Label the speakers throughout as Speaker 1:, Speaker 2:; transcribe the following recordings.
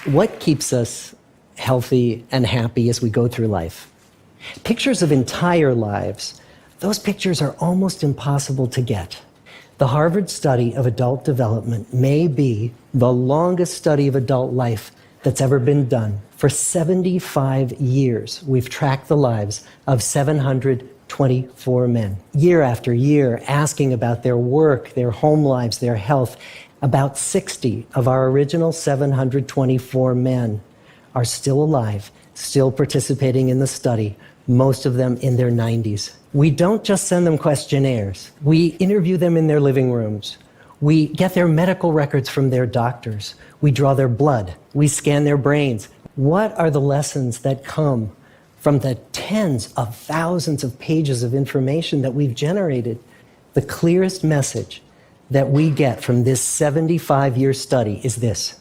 Speaker 1: What keeps us healthy and happy as we go through life? Pictures of entire lives. Those pictures are almost impossible to get. The Harvard study of adult development may be the longest study of adult life that's ever been done. For 75 years, we've tracked the lives of 724 men. Year after year, asking about their work, their home lives, their health. About 60 of our original 724 men are still alive, still participating in the study, most of them in their 90s. We don't just send them questionnaires. We interview them in their living rooms. We get their medical records from their doctors. We draw their blood. We scan their brains. What are the lessons that come from the tens of thousands of pages of information that we've generated? The clearest message that we get from this 75-year study is this: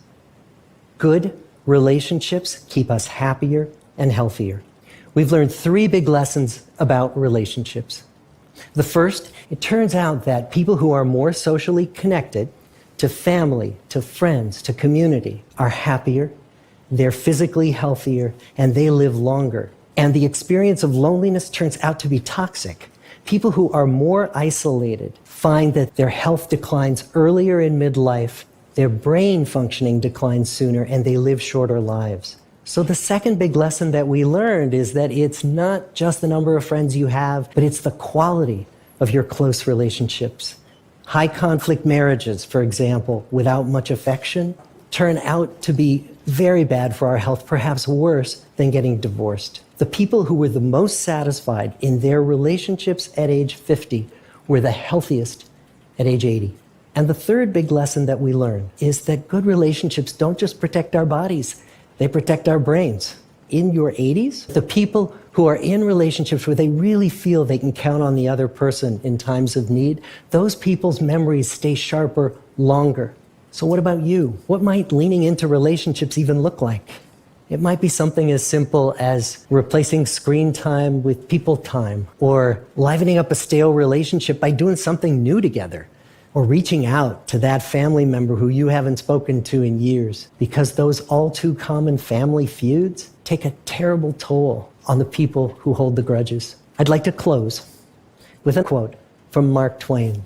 Speaker 1: good relationships keep us happier and healthier. We've learned 3 big lessons about relationships. The first, it turns out that people who are more socially connected to family, to friends, to community are happier, they're physically healthier, and they live longer. And the experience of loneliness turns out to be toxic. People who are more isolated find that their health declines earlier in midlife, their brain functioning declines sooner, and they live shorter lives. So the second big lesson that we learned is that it's not just the number of friends you have, but it's the quality of your close relationships. High conflict marriages, for example, without much affection, turn out to be very bad for our health, perhaps worse than getting divorced. The people who were the most satisfied in their relationships at age 50 were the healthiest at age 80. And the third big lesson that we learn is that good relationships don't just protect our bodies, they protect our brains. In your 80s, the people who are in relationships where they really feel they can count on the other person in times of need, those people's memories stay sharper longer. So what about you? What might leaning into relationships even look like? It might be something as simple as replacing screen time with people time, or livening up a stale relationship by doing something new together, or reaching out to that family member who you haven't spoken to in years, because those all too common family feuds take a terrible toll on the people who hold the grudges. I'd like to close with a quote from Mark Twain.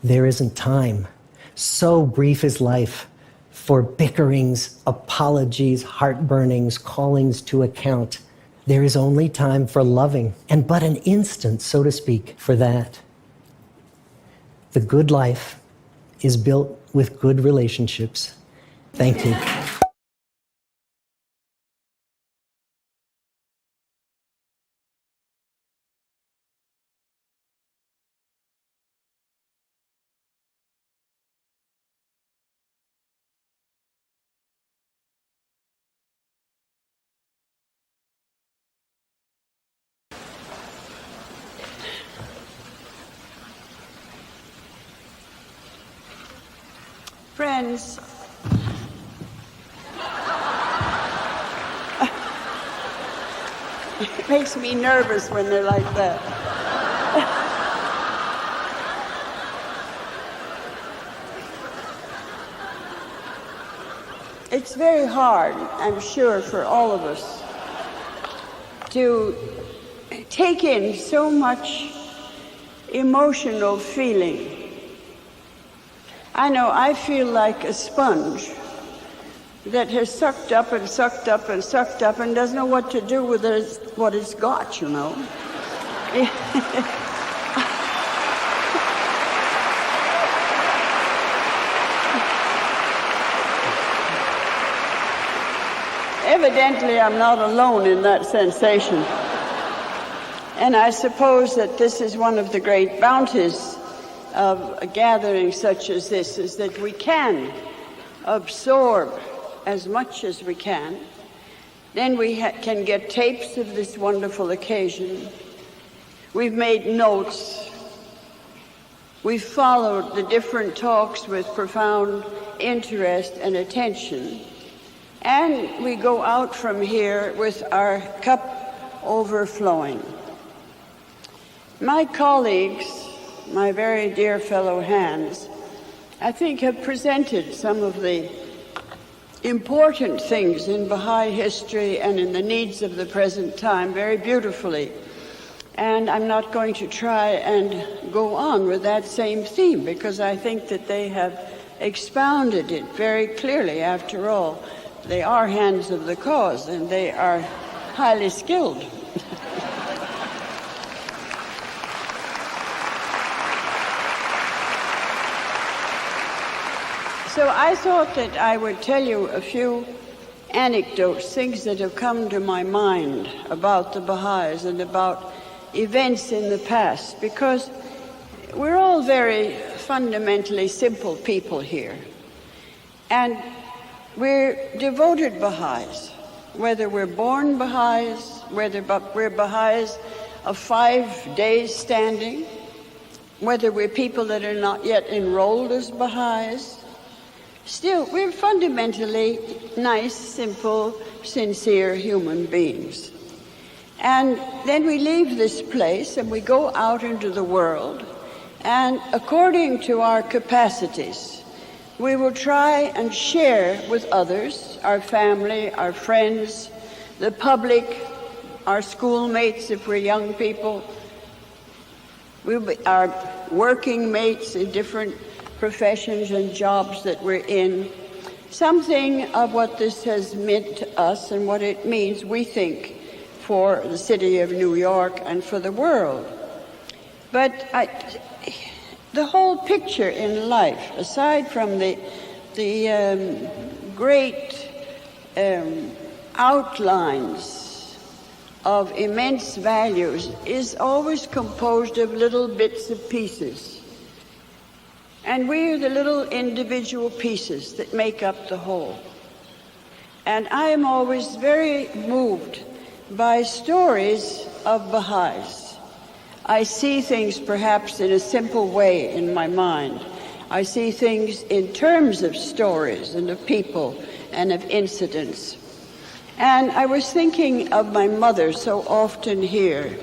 Speaker 1: "There isn't time. So brief is life for bickerings, apologies, heartburnings, callings to account. There is only time for loving, and but an instant, so to speak, for that." The good life is built with good relationships. Thank you.
Speaker 2: Friends, it makes me nervous when they're like that. It's very hard, I'm sure, for all of us to take in so much emotional feeling. I know I feel like a sponge that has sucked up and sucked up and sucked up and doesn't know what to do with what it's got, you know. Evidently, I'm not alone in that sensation. And I suppose that this is one of the great bounties of a gathering such as this, is that we can absorb as much as we can. Then we can get tapes of this wonderful occasion. We've made notes. We've followed the different talks with profound interest and attention. And we go out from here with our cup overflowing. My colleagues, my very dear fellow hands, I think have presented some of the important things in Baha'i history and in the needs of the present time very beautifully. And I'm not going to try and go on with that same theme, because I think that they have expounded it very clearly. After all, they are hands of the cause, and they are highly skilled. So I thought that I would tell you a few anecdotes, things that have come to my mind about the Baha'is and about events in the past, because we're all very fundamentally simple people here. And we're devoted Baha'is, whether we're born Baha'is, whether we're Baha'is of 5 days standing, whether we're people that are not yet enrolled as Baha'is. Still, we're fundamentally nice, simple, sincere human beings. And then we leave this place and we go out into the world, and according to our capacities, we will try and share with others, our family, our friends, the public, our schoolmates if we're young people, our working mates in different professions and jobs that we're in, something of what this has meant to us and what it means, we think, for the city of New York and for the world. But the whole picture in life, aside from the great outlines of immense values, is always composed of little bits of pieces. And we're the little individual pieces that make up the whole. And I am always very moved by stories of Baha'is. I see things perhaps in a simple way in my mind. I see things in terms of stories and of people and of incidents. And I was thinking of my mother so often here.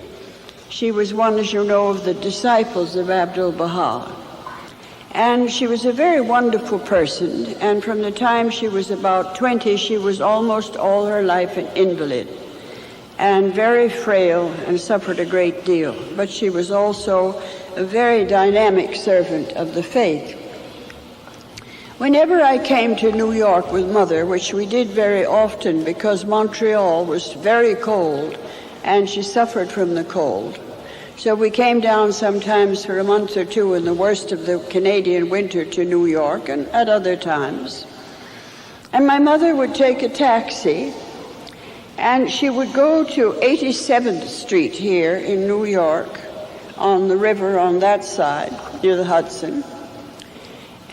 Speaker 2: She was one, as you know, of the disciples of Amatu'l-Bahá. And she was a very wonderful person, and from the time she was about 20, she was almost all her life an invalid, and very frail and suffered a great deal. But she was also a very dynamic servant of the faith. Whenever I came to New York with Mother, which we did very often because Montreal was very cold, and she suffered from the cold, so we came down sometimes for a month or two in the worst of the Canadian winter to New York, and at other times. And my mother would take a taxi, and she would go to 87th Street here in New York, on the river on that side, near the Hudson.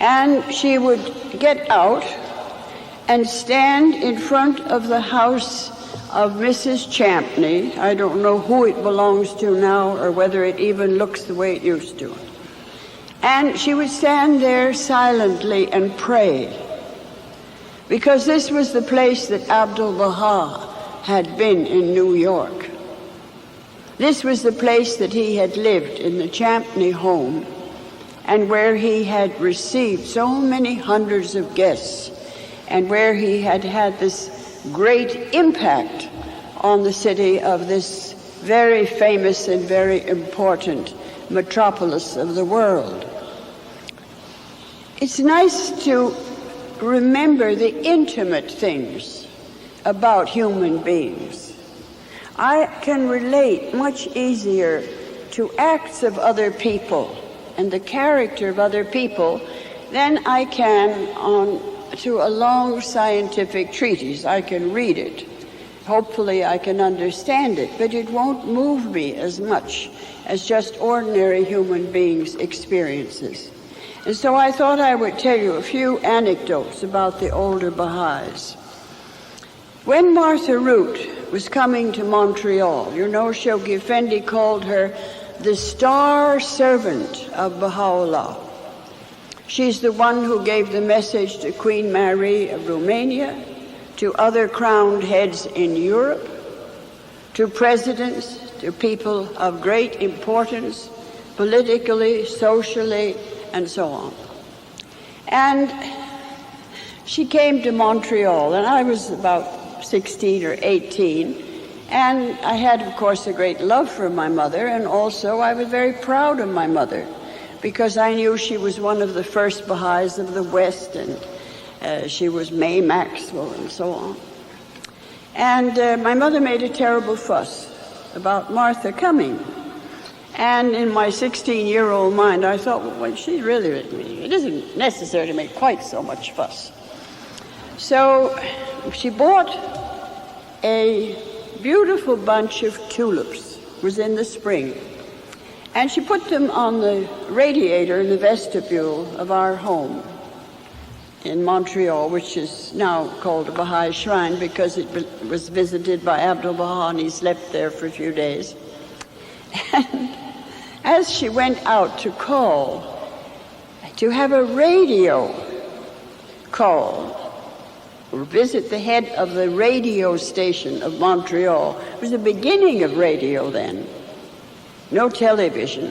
Speaker 2: And she would get out and stand in front of the house of Mrs. Champney. I don't know who it belongs to now or whether it even looks the way it used to. And she would stand there silently and pray, because this was the place that Amatu'l-Bahá had been in New York. This was the place that he had lived, in the Champney home, and where he had received so many hundreds of guests, and where he had had this great impact on the city of this very famous and very important metropolis of the world. It's nice to remember the intimate things about human beings. I can relate much easier to acts of other people and the character of other people than I can to a long scientific treatise. I can read it. Hopefully I can understand it, but it won't move me as much as just ordinary human beings' experiences. And so I thought I would tell you a few anecdotes about the older Baha'is. When Martha Root was coming to Montreal, you know, Shoghi Effendi called her the star servant of Baha'u'llah. She's the one who gave the message to Queen Mary of Romania, to other crowned heads in Europe, to presidents, to people of great importance, politically, socially, and so on. And she came to Montreal, and I was about 16 or 18. And I had, of course, a great love for my mother, and also I was very proud of my mother, because I knew she was one of the first Baha'is of the West, and she was May Maxwell and so on. And my mother made a terrible fuss about Martha coming. And in my 16-year-old mind, I thought, well, she really, it isn't necessary to make quite so much fuss. So she bought a beautiful bunch of tulips. It was in the spring. And she put them on the radiator in the vestibule of our home in Montreal, which is now called a Baha'i shrine because it was visited by Amatu'l-Bahá, and he slept there for a few days. And as she went out to call, to have a radio call, or visit the head of the radio station of Montreal. It was the beginning of radio then, no television.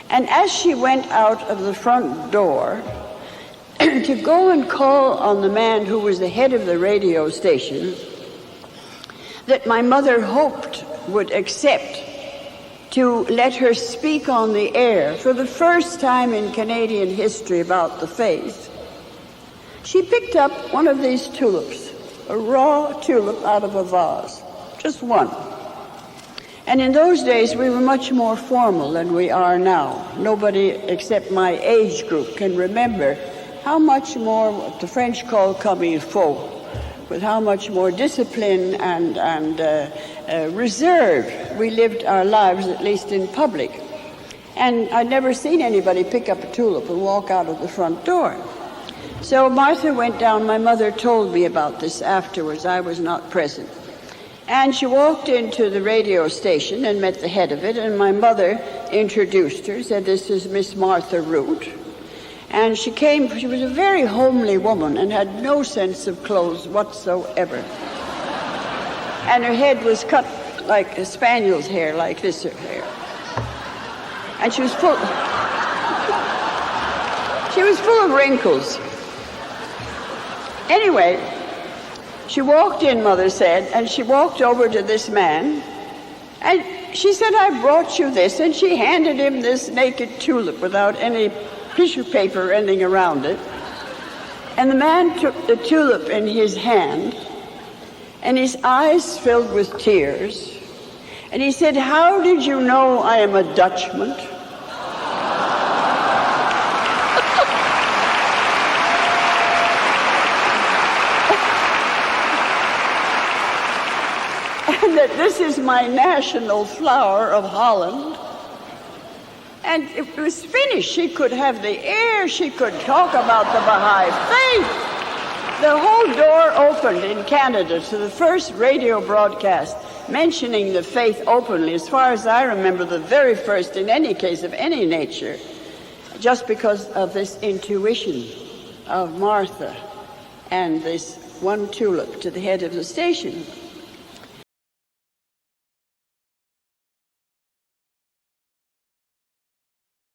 Speaker 2: And as she went out of the front door to go and call on the man who was the head of the radio station, that my mother hoped would accept to let her speak on the air for the first time in Canadian history about the faith, she picked up one of these tulips, a raw tulip out of a vase, just one. And in those days, we were much more formal than we are now. Nobody except my age group can remember how much more what the French call comme il faut, with how much more discipline and reserve we lived our lives, at least in public. And I'd never seen anybody pick up a tulip and walk out of the front door. So Martha went down. My mother told me about this afterwards. I was not present. And she walked into the radio station and met the head of it, and my mother introduced her, said, "This is Miss Martha Root." And she was a very homely woman and had no sense of clothes whatsoever. And her head was cut like a spaniel's hair, like this, her hair. And she was full of wrinkles. Anyway, she walked in, Mother said, and she walked over to this man, and she said, "I brought you this," and she handed him this naked tulip without any tissue paper or anything around it. And the man took the tulip in his hand, and his eyes filled with tears, and he said, "How did you know I am a Dutchman?" And that this is my national flower of Holland. And it was finished. She could have the air. She could talk about the Baha'i Faith. The whole door opened in Canada to the first radio broadcast mentioning the faith openly, as far as I remember, the very first in any case of any nature, just because of this intuition of Martha and this one tulip to the head of the station.